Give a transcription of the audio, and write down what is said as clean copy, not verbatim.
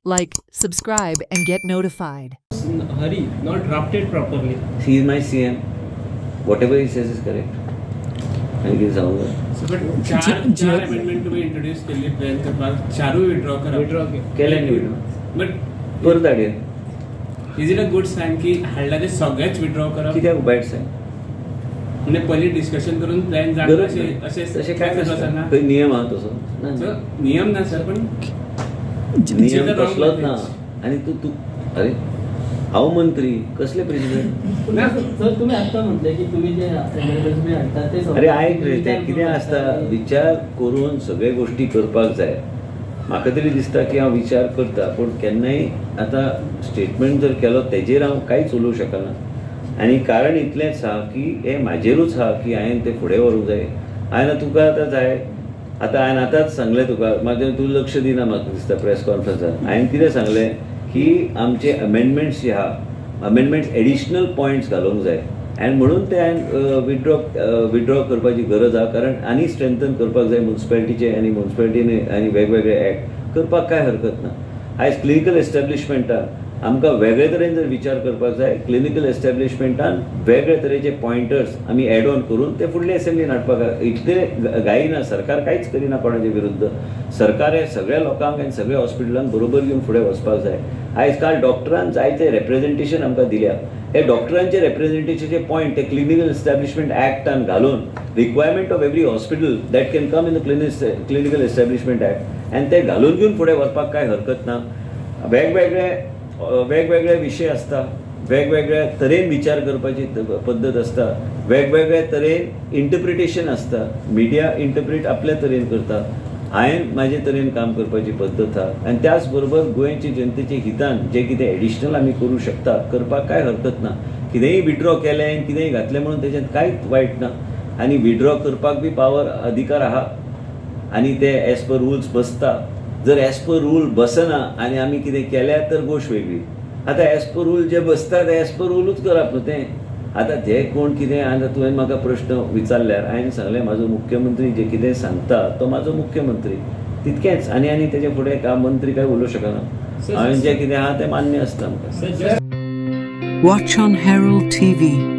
Like, subscribe and get notified. Hurry, not drafted properly. He is my CM. Whatever he says is correct. And he is our. So, but चार amendment तुम्ही introduce केली plan करपाक Charu withdraw करा. केले नाही withdraw. But परत हाडया. Is it a good sign की हाडला ते सगळेच withdraw करा? कित्याक वायट sign? म्हणजे पहिले डिस्कशन करून प्लॅन जाणं असे काय नसतं. काही नियम हा तसो. नियम ना सर पण नियम कसलोच ना. आणि तू अरे हांव मंत्री कसले प्रेसिडेंट सर तुम्ही आता म्हटले की तुम्ही जे हाडटा ते अरे आयक रे ते कितें आसता विचार करून सगळे गोष्टी करपाक जाय. म्हाका तरी दिसता की हांव विचार करता पूण केन्नाय आतां स्टेटमेंट जर केलो तेजेर हांव कांयच उलोवंक शकना. आनी कारण इतलेंच आहा की हे म्हाजेरूच आहा की हांवें ते फुडें व्हरूंक जाय. हांवें तुका आतां जाय आतां हांवें आतांच सांगलें तुका म्हाजें तूं लक्ष दिना म्हाका दिसता प्रेस कॉन्फरन्सार. हांवें कितें सांगलें की आमचे अमेंडमेंट्स जे आहा अमेंडमेंट्स एडिशनल पॉयंट्स घालूंक जाय आनी म्हणून ते हांवें विथड्रॉ करपाची गरज आहा. कारण आनी स्ट्रेंथन करपाक जाय म्युन्सिपालिटीचे आनी म्युन्सिपालिटीने आनी वेगवेगळे एक्ट करपाक काय हरकत ना. आयज क्लिनिकल एस्टॅब्लिशमेंटान आमकां वेगळे तरेन जर विचार करपाक जाय क्लिनिकल एस्टॅब्लिशमेंटान वेगळे तरेचे पॉयंटर्स आमी एड ऑन करून ते फुडले असेंब्लीन हाडपाक इतले घाईना. सरकार कांयच करिना कोणाचे विरुद्ध. सरकार हे सगळ्या लोकांक आनी सगळ्या हॉस्पिटलांक बरोबर घेवन फुडें वचपाक जाय. आयज काल डॉक्टरांक जायते रेप्रेझेंटेशन आमकां दिल्या. हे डॉक्टरांचे रेप्रेझेंटेशनचे पॉयंट ते क्लिनिकल एस्टॅब्लिशमेंट एक्टान घालून requirement of every hospital that can come in the clinical establishment act आनी ते घालून घेवन फुडें वचपाक काय हरकत ना. वेगवेगळे विशय आसता वेगवेगळ्या तरेन विचार करपाची पद्दत आसता वेगवेगळ्या तरेन इंटरप्रिटेशन आसता. मिडिया इंटरप्रीट आपल्या तरेन करता. हांवें म्हाजे तरेन काम करपाची पद्दत आहा आनी त्याच बरोबर गोंयचे जनतेचे हितान जे कितें एडिशनल आमी करूं शकता करपाक काय हरकत ना. कितेंय विथड्रॉ केलें कितेंय घातलें म्हणून तेच्यात कांयच वायट ना. आनी विथड्रॉ करपाक बी पावर अधिकार आहा आनी ते एज पर रुल्स बसता. जर एज पर रूल बसना आनी आमी कितें केल्यार तर गोश्ट वेगळी. आतां एज पर रूल जे बसता ते एज पर रूलूच करप न्हू तें. आतां ते कोण कितें आतां तुवें म्हाका प्रश्न विचारल्यार हांवें सांगलें म्हाजो मुख्यमंत्री जे कितें सांगता तो म्हाजो मुख्यमंत्री तितकेंच. आनी तेजे फुडें मंत्री काय उलोवंक शकना. हांवें जें कितें आहा तें मान्य आसता आमकां. Watch on Herald TV.